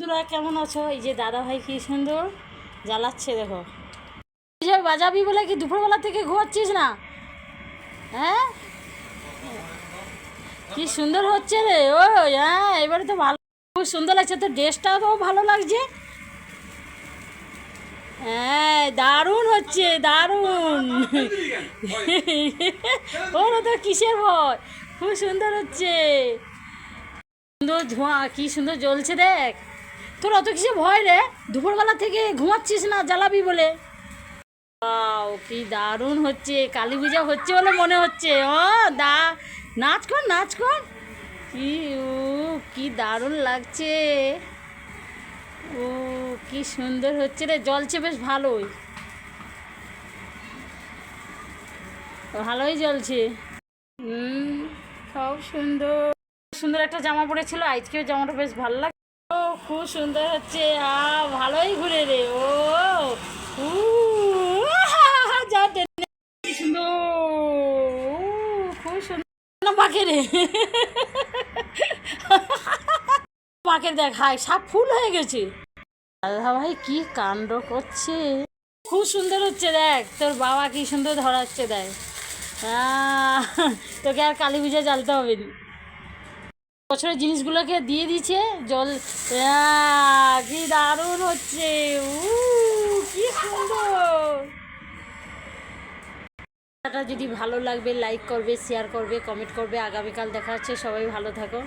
বন্ধুরা কেমন আছো? এই যে দাদা ভাই কি সুন্দর জ্বালাচ্ছে দেখো। এই যে বাজাবি বলে কি দুপুরবেলা থেকে ঘুমাচ্ছিস না? হ্যাঁ, কি সুন্দর হচ্ছে রে। ও হ্যাঁ, এবারে তো ভালো, খুব সুন্দর লাগছে। তো ড্রেসটাও তো ভালো লাগছে। হ্যাঁ, দারুণ হচ্ছে, দারুণ। ওরা তো কিসের ভয়, খুব সুন্দর হচ্ছে। সুন্দর ধোঁয়া, কি সুন্দর জ্বলছে দেখ। তোর অত কিসে ভয় রে? দুপুরবেলা থেকে ঘুমাচ্ছিস না জ্বালাবি বলে। ওয়াও, কি দারুণ হচ্ছে, কালী পূজা হচ্ছে বলে মনে হচ্ছে। ও দা, নাচ কর নাচ কর। কি ও, কি দারুণ লাগছে। ও কি সুন্দর হচ্ছে রে, জ্বলছে বেশ ভালোই, ভালোই জ্বলছে। হুম, সব সুন্দর। সুন্দর একটা জামা পরেছিল, আজকেও জামাটা বেশ ভালো লাগে। ও খুব সুন্দর হচ্ছে। ভালোই ঘুরে রে। ও উ, যা টেনে, কি সুন্দর। খুব সুন্দর পাখি রে। পাখি দেখ, হাই সব ফুল হয়ে গেছে। দাদা ভাই কি কাণ্ড করছে। খুব সুন্দর হচ্ছে দেখ, তোর বাবা কি সুন্দর ধরাচ্ছে দেখ। তোকে আর কালী পূজা জ্বালতে হবে না। বছরের জিনিসগুলোকে দিয়ে দিচ্ছে জল। কি দারুণ হচ্ছে। কি সুন্দর। যদি ভালো লাগবে লাইক করবে, শেয়ার করবে, কমেন্ট করবে। আগামীকাল দেখা হচ্ছে, সবাই ভালো থাকো।